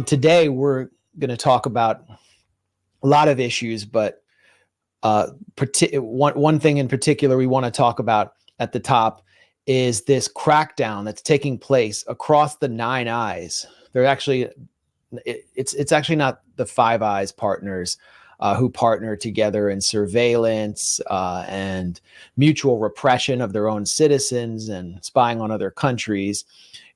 Today, we're going to talk about a lot of issues, but one thing in particular we want to talk about at the top is this crackdown that's taking place across the Nine Eyes. They're actually, it's actually not the Five Eyes partners who partner together in surveillance and mutual repression of their own citizens and spying on other countries.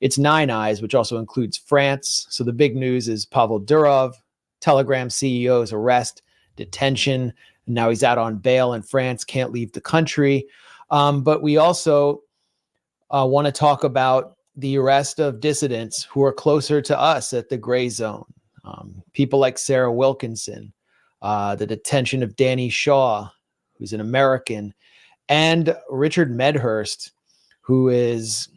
It's Nine Eyes, which also includes France. So the big news is Pavel Durov, Telegram CEO's arrest, detention. Now he's out on bail in France, can't leave the country. But we also want to talk about the arrest of dissidents who are closer to us at the Grayzone. People like Sarah Wilkinson, the detention of Danny Shaw, who's an American, and Richard Medhurst, who is,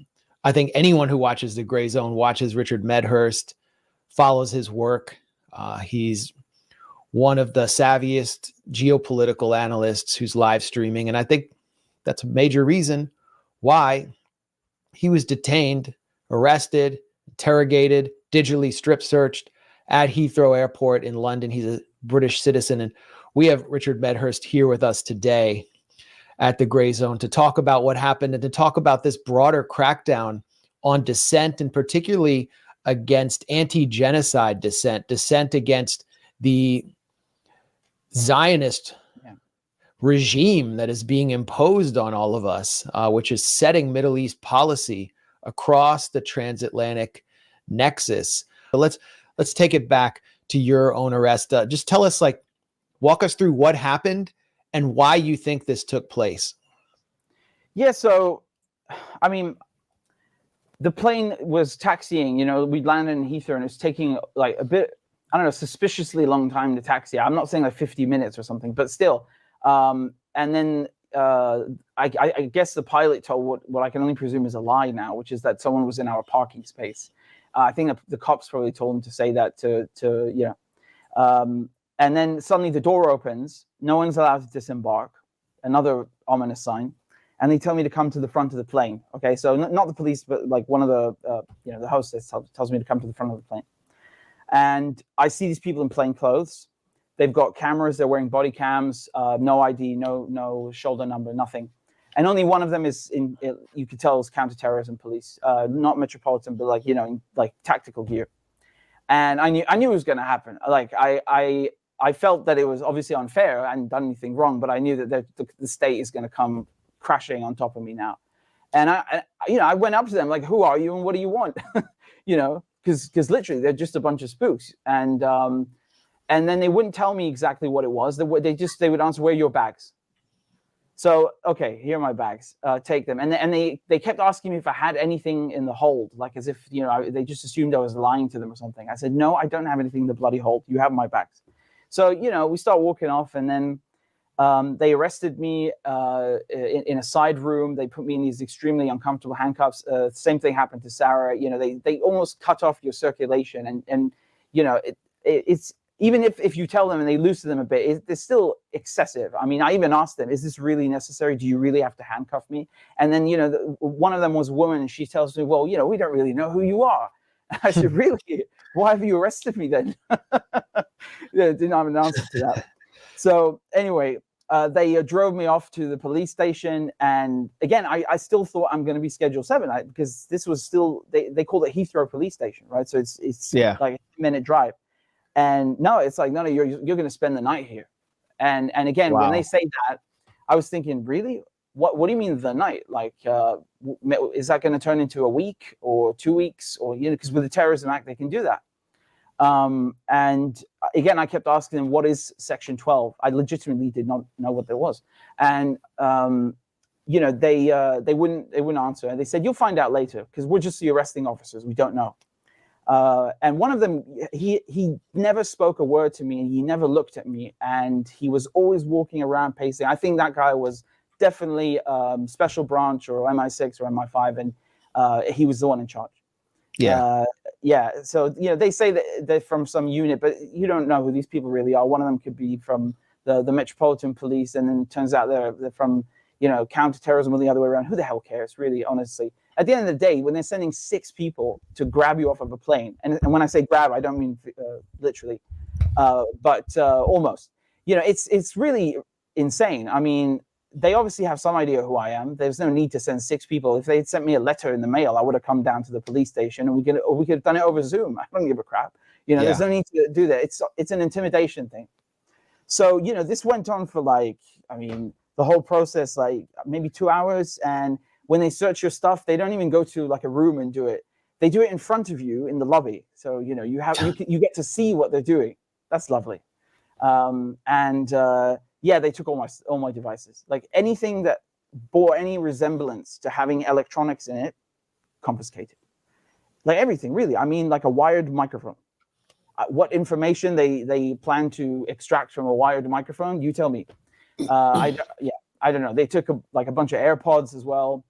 I think anyone who watches the Grayzone watches Richard Medhurst, follows his work. He's one of the savviest geopolitical analysts who's live streaming. And I think that's a major reason why he was detained, arrested, interrogated, digitally strip searched at Heathrow Airport in London. He's a British citizen. And we have Richard Medhurst here with us today at the Grayzone to talk about what happened and to talk about this broader crackdown on dissent, and particularly against anti-genocide dissent against the Zionist regime that is being imposed on all of us, which is setting Middle East policy across the transatlantic nexus. But let's take it back to your own arrest. Just tell us, walk us through what happened and why you think this took place. Yeah, so, I mean, the plane was taxiing, we landed in Heathrow and it was taking a bit, I don't know, suspiciously long time to taxi. I'm not saying 50 minutes or something, but still. And then I guess the pilot told what I can only presume is a lie now, which is that someone was in our parking space. I think the cops probably told him to say that and then suddenly the door opens. No one's allowed to disembark. Another ominous sign. And they tell me to come to the front of the plane. Okay, so not the police, but one of the, the hostess tells me to come to the front of the plane. And I see these people in plain clothes. They've got cameras. They're wearing body cams, no ID, no shoulder number, nothing. And only one of them is you could tell is counterterrorism police, not metropolitan, but in tactical gear. And I knew it was going to happen. I felt that it was obviously unfair. I hadn't done anything wrong, but I knew that the state is going to come crashing on top of me now. And I went up to them who are you and what do you want? Because literally they're just a bunch of spooks. And then they wouldn't tell me exactly what it was. They would answer, where are your bags? So, okay, here are my bags, take them. And they kept asking me if I had anything in the hold, as if, they just assumed I was lying to them or something. I said, no, I don't have anything in the bloody hold. You have my bags. So, we start walking off, and then they arrested me in a side room. They put me in these extremely uncomfortable handcuffs. Same thing happened to Sarah. They almost cut off your circulation. And it's, even if you tell them and they loosen them a bit, it's still excessive. I mean, I even asked them, is this really necessary? Do you really have to handcuff me? And then, one of them was a woman, and she tells me, well, we don't really know who you are. I said, really? Why have you arrested me then? Didn't have an answer to that. So anyway, they drove me off to the police station. And again, I still thought I'm going to be Schedule 7 because this was still, they call it Heathrow police station, right? So it's like a 10-minute drive. And no, it's no, you're going to spend the night here. And again, wow. When they say that, I was thinking, really? What do you mean the night? Is that going to turn into a week or 2 weeks? Or, because with the Terrorism Act, they can do that. And again, I kept asking them, what is Section 12? I legitimately did not know what there was. And, they wouldn't answer. And they said, you'll find out later, because we're just the arresting officers. We don't know. And one of them, he never spoke a word to me, and he never looked at me, and he was always walking around pacing. I think that guy was definitely Special Branch or MI6 or MI5, and he was the one in charge. Yeah. So, they say that they're from some unit, but you don't know who these people really are. One of them could be from the Metropolitan Police, and then it turns out they're from, counterterrorism or the other way around. Who the hell cares, really, honestly? at the end of the day, when they're sending 6 people to grab you off of a plane, and when I say grab, I don't mean literally, but almost. It's really insane. I mean, they obviously have some idea who I am. There's no need to send 6 people. If they had sent me a letter in the mail, I would have come down to the police station, and we could have done it over Zoom. I don't give a crap. There's no need to do that. It's an intimidation thing. So, this went on for the whole process, maybe 2 hours. And when they search your stuff, they don't even go to a room and do it. They do it in front of you in the lobby. So, you get to see what they're doing. That's lovely. They took all my devices. Anything that bore any resemblance to having electronics in it, confiscated. Everything, really. I mean, a wired microphone. What information they plan to extract from a wired microphone, you tell me. I don't know. They took a bunch of AirPods as well,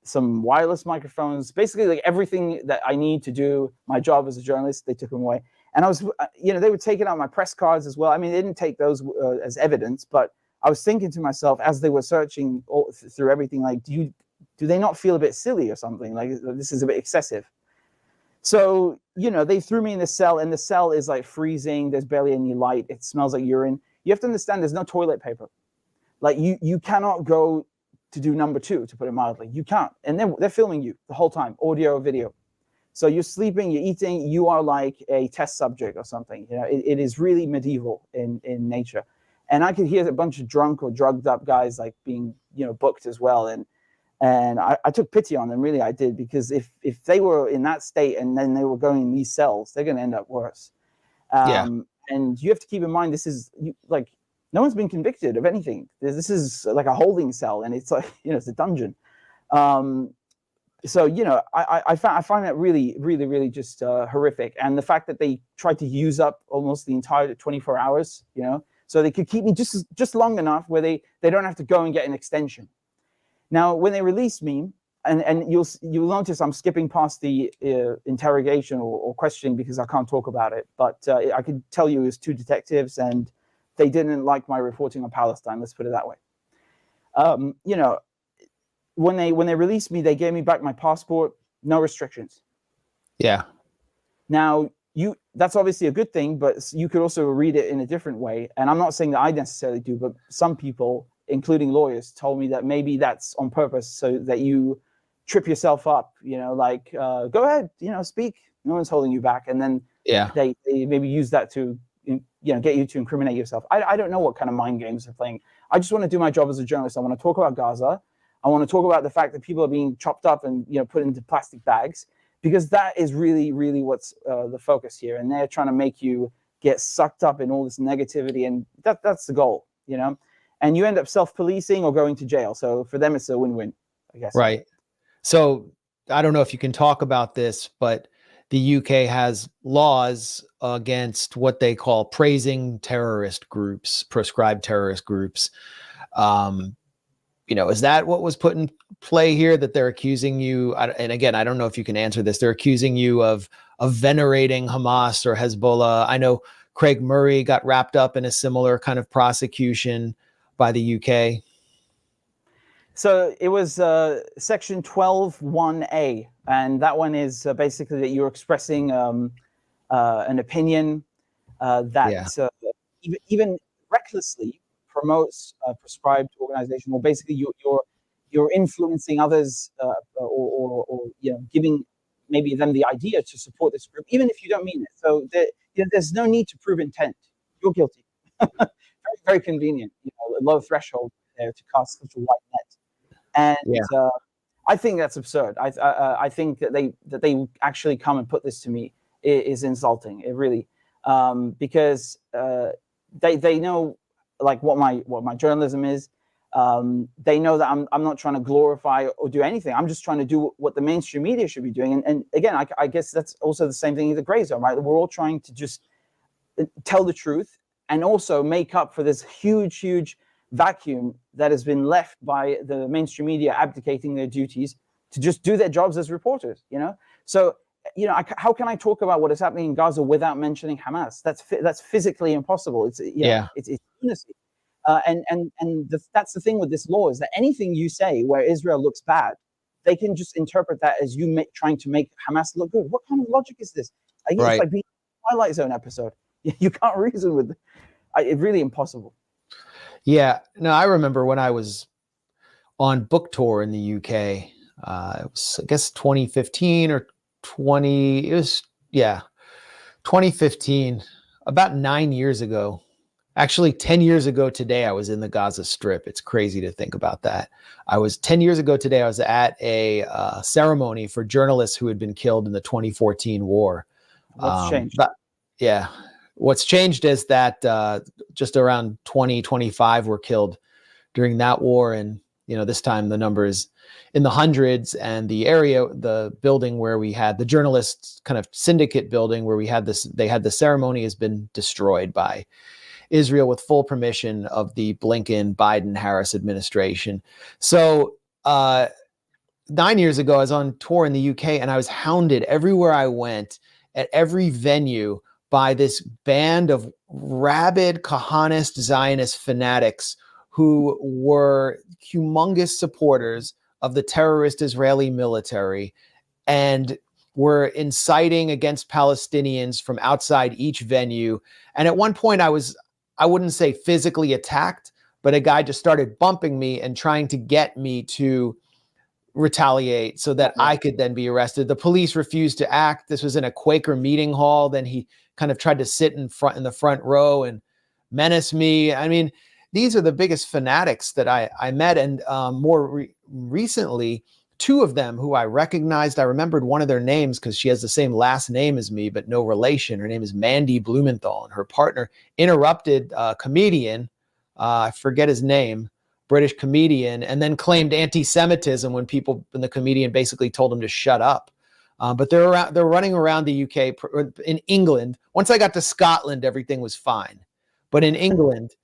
some wireless microphones, basically everything that I need to do my job as a journalist. They took them away, and I was, they were taking out my press cards as well. I mean, they didn't take those as evidence, but I was thinking to myself as they were searching through everything, do they not feel a bit silly or something? This is a bit excessive. So, they threw me in the cell, and the cell is freezing. There's barely any light. It smells like urine. You have to understand there's no toilet paper. You cannot go to do number 2, to put it mildly. You can't. And they're filming you the whole time, audio, video. So you're sleeping, you're eating, you are like a test subject or something. It is really medieval in nature. And I could hear a bunch of drunk or drugged up guys being, booked as well. And I took pity on them, really, I did, because if they were in that state and then they were going in these cells, they're going to end up worse. And you have to keep in mind, this is no one's been convicted of anything. This is a holding cell, and it's it's a dungeon. So I find that really, really, really just horrific. And the fact that they tried to use up almost the entire 24 hours, so they could keep me just long enough where they don't have to go and get an extension. Now, when they released me, and you'll notice I'm skipping past the interrogation or questioning because I can't talk about it. But I could tell you it was 2 detectives, and they didn't like my reporting on Palestine. Let's put it that way. When they released me, they gave me back my passport, no restrictions. Yeah. Now, that's obviously a good thing, but you could also read it in a different way. And I'm not saying that I necessarily do, but some people, including lawyers, told me that maybe that's on purpose so that you trip yourself up, go ahead, speak. No one's holding you back. And then they maybe use that to, get you to incriminate yourself. I don't know what kind of mind games they're playing. I just want to do my job as a journalist. I want to talk about Gaza. I want to talk about the fact that people are being chopped up and, put into plastic bags, because that is really, really what's the focus here. And they're trying to make you get sucked up in all this negativity. And that's the goal, and you end up self-policing or going to jail. So for them, it's a win-win, I guess. Right. So I don't know if you can talk about this, but the UK has laws against what they call praising terrorist groups, proscribed terrorist groups. Is that what was put in play here, that they're accusing you? And again, I don't know if you can answer this. They're accusing you of venerating Hamas or Hezbollah. I know Craig Murray got wrapped up in a similar kind of prosecution by the UK. So it was section 12(1)(a), and that one is basically that you're expressing an opinion that even recklessly promotes a prescribed organization, or basically you're influencing others, or giving maybe them the idea to support this group, even if you don't mean it. So there's no need to prove intent. You're guilty. Very, very convenient. A low threshold there to cast such a wide net. And I think that's absurd. I think that they actually come and put this to me is insulting. It really, because they know what my journalism is. They know that I'm not trying to glorify or do anything. I'm just trying to do what the mainstream media should be doing. And again, I guess that's also the same thing in the Grayzone, right? We're all trying to just tell the truth and also make up for this huge vacuum that has been left by the mainstream media abdicating their duties to just do their jobs as reporters. So how can I talk about what is happening in Gaza without mentioning Hamas? That's physically impossible. It's lunacy. And that's the thing with this law, is that anything you say where Israel looks bad, they can just interpret that as you trying to make Hamas look good. What kind of logic is this? It's Right. like being a Twilight Zone episode. You can't reason with it. It's really impossible. Yeah. No, I remember when I was on book tour in the UK. It was, I guess, 2015 or 2015, about 9 years ago. Actually, 10 years ago today, I was in the Gaza Strip. It's crazy to think about that. 10 years ago today, I was at a ceremony for journalists who had been killed in the 2014 war. What's changed? What's changed is that just around 20, 25 were killed during that war. And, this time the number is in the hundreds, and the building where we had the journalists kind of syndicate building where they had the ceremony has been destroyed by Israel with full permission of the Blinken, Biden, Harris administration. So 9 years ago, I was on tour in the UK, and I was hounded everywhere I went, at every venue, by this band of rabid Kahanist Zionist fanatics who were humongous supporters of the terrorist Israeli military and were inciting against Palestinians from outside each venue. And at one point I wouldn't say physically attacked, but a guy just started bumping me and trying to get me to retaliate so that I could then be arrested. The police refused to act. This was in a Quaker meeting hall. Then he kind of tried to sit in the front row and menace me. I mean, these are the biggest fanatics that I met. And more recently, two of them who I recognized, I remembered one of their names because she has the same last name as me, but no relation. Her name is Mandy Blumenthal, and her partner interrupted a comedian, I forget his name, British comedian, and then claimed anti-Semitism when the comedian basically told him to shut up. But they're running around the UK, in England. Once I got to Scotland, everything was fine. But in England,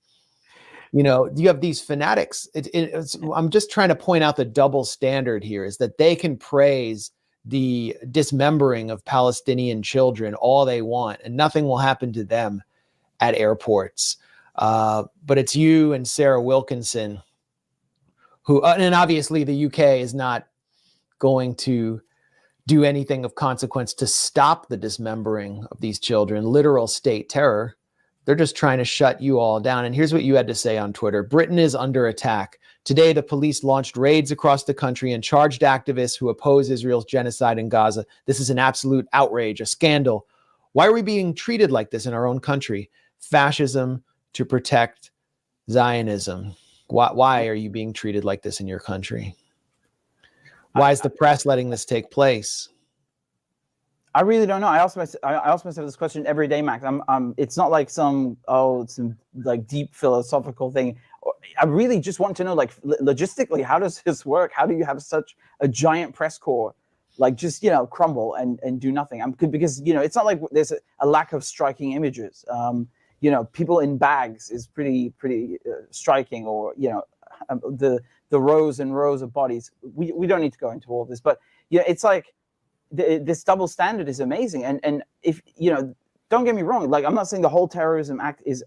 you have these fanatics. I'm just trying to point out the double standard here is that they can praise the dismembering of Palestinian children all they want, and nothing will happen to them at airports. But it's you and Sarah Wilkinson who, and obviously the UK is not going to do anything of consequence to stop the dismembering of these children, literal state terror. They're just trying to shut you all down. And here's what you had to say on Twitter. Britain is under attack. Today, the police launched raids across the country and charged activists who oppose Israel's genocide in Gaza. This is an absolute outrage, a scandal. Why are we being treated like this in our own country? Fascism to protect Zionism. Why are you being treated like this in your country? Why is the press letting this take place? I really don't know. I ask myself this question every day, Max. It's not like some like deep philosophical thing. I really just want to know, like, logistically, how does this work? How do you have such a giant press corps, like, just crumble and do nothing? Because it's not like there's a lack of striking images. People in bags is pretty striking, or the rows and rows of bodies. We don't need to go into all this, but it's like this double standard is amazing. And if don't get me wrong, like, I'm not saying the whole terrorism act is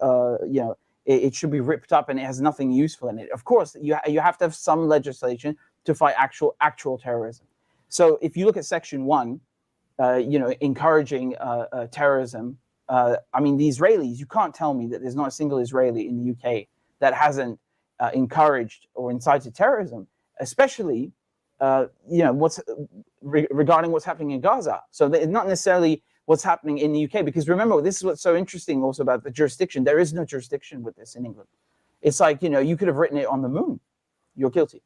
it should be ripped up and it has nothing useful in it. Of course, you have to have some legislation to fight actual terrorism. So if you look at Section 1, encouraging terrorism. I mean, the Israelis, you can't tell me that there's not a single Israeli in the UK that hasn't encouraged or incited terrorism, especially, regarding what's happening in Gaza. So it's not necessarily what's happening in the UK, because remember, this is what's so interesting also about the jurisdiction. There is no jurisdiction with this in England. It's like, you could have written it on the moon. You're guilty.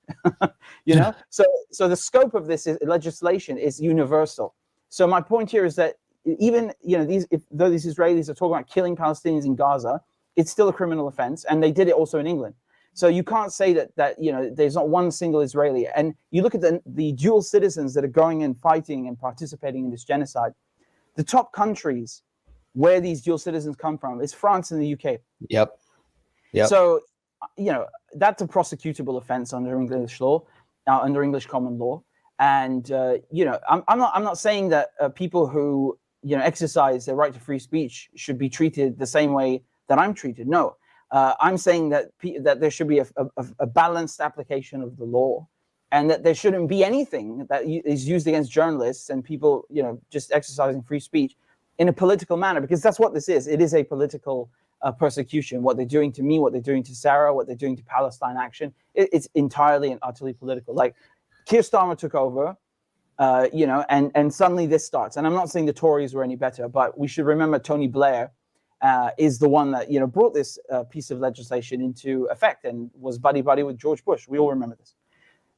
So the scope of this legislation is universal. So my point here is that even though these Israelis are talking about killing Palestinians in Gaza, it's still a criminal offense, and they did it also in England. So you can't say that there's not one single Israeli. And you look at the dual citizens that are going and fighting and participating in this genocide. The top countries where these dual citizens come from is France and the UK. Yep. So that's a prosecutable offense under English law, under English common law. And I'm not saying that people who exercise their right to free speech should be treated the same way that I'm treated. No, I'm saying that there should be a balanced application of the law, and that there shouldn't be anything that is used against journalists and people, just exercising free speech in a political manner, because that's what this is. It is a political persecution. What they're doing to me, what they're doing to Sarah, what they're doing to Palestine Action, it's entirely and utterly political. Like, Keir Starmer took over, and suddenly this starts. And I'm not saying the Tories were any better, but we should remember Tony Blair is the one that, brought this piece of legislation into effect and was buddy-buddy with George Bush. We all remember this.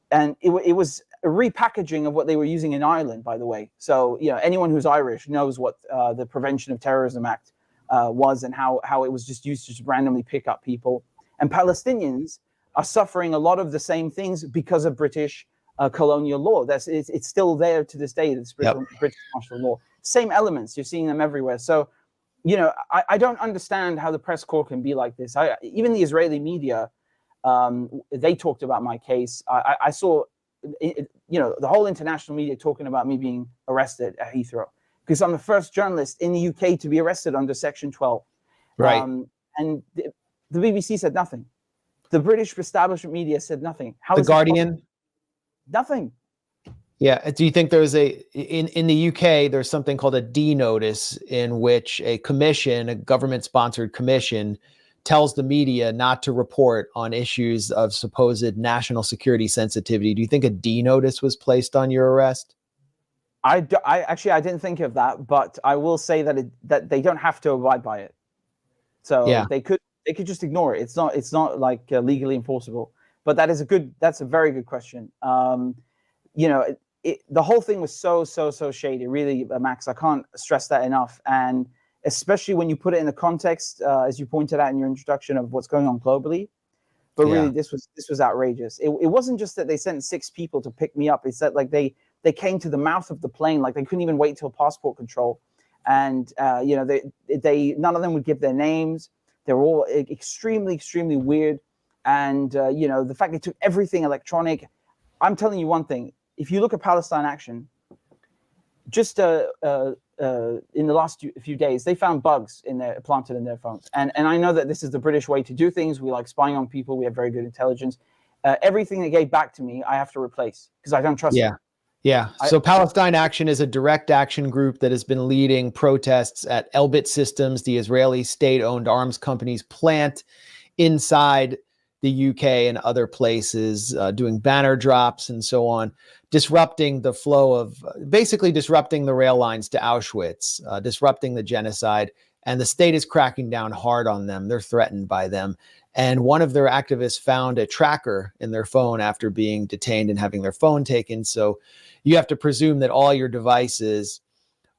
And it was a repackaging of what they were using in Ireland, by the way. So, anyone who's Irish knows what the Prevention of Terrorism Act was, and how it was just used to just randomly pick up people. And Palestinians are suffering a lot of the same things because of British colonial law. It's still there to this day, this British martial law. Same elements, you're seeing them everywhere. So, I don't understand how the press corps can be like this. Even the Israeli media, they talked about my case. I saw, the whole international media talking about me being arrested at Heathrow, because I'm the first journalist in the UK to be arrested under Section 12. Right. And the BBC said nothing. The British establishment media said nothing. The Guardian? Nothing. Yeah. Do you think there's in the UK, there's something called a D notice, in which a commission, a government-sponsored commission, tells the media not to report on issues of supposed national security sensitivity? Do you think a D notice was placed on your arrest? I didn't think of that, but I will say that they don't have to abide by it. So yeah, they could just ignore it. It's not like legally enforceable. But that's a very good question. The whole thing was so shady, really, Max. I can't stress that enough. And especially when you put it in the context, as you pointed out in your introduction, of what's going on globally. But really, this was outrageous. It wasn't just that they sent 6 people to pick me up. It's that, like, they came to the mouth of the plane, like they couldn't even wait till passport control. And, they none of them would give their names. They were all extremely, extremely weird. And, the fact they took everything electronic. I'm telling you one thing. If you look at Palestine Action, just in the last few days, they found bugs planted in their phones. And I know that this is the British way to do things. We like spying on people. We have very good intelligence. Everything they gave back to me, I have to replace, because I don't trust them. Yeah. So Palestine Action is a direct action group that has been leading protests at Elbit Systems, the Israeli state-owned arms company's plant inside the UK and other places, doing banner drops and so on, disrupting the flow of, basically disrupting the rail lines to Auschwitz, disrupting the genocide. And the state is cracking down hard on them. They're threatened by them. And one of their activists found a tracker in their phone after being detained and having their phone taken. So you have to presume that all your devices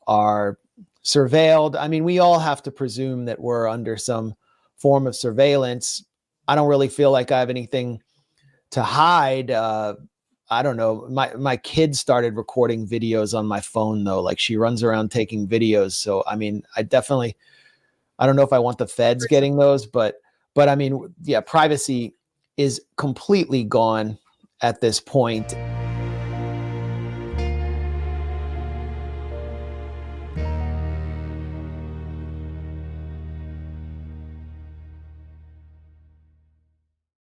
are surveilled. I mean, we all have to presume that we're under some form of surveillance. I don't really feel like I have anything to hide. I don't know. My kid started recording videos on my phone, though. Like, she runs around taking videos. So, I mean, I don't know if I want the feds getting those, but I mean, yeah, privacy is completely gone at this point.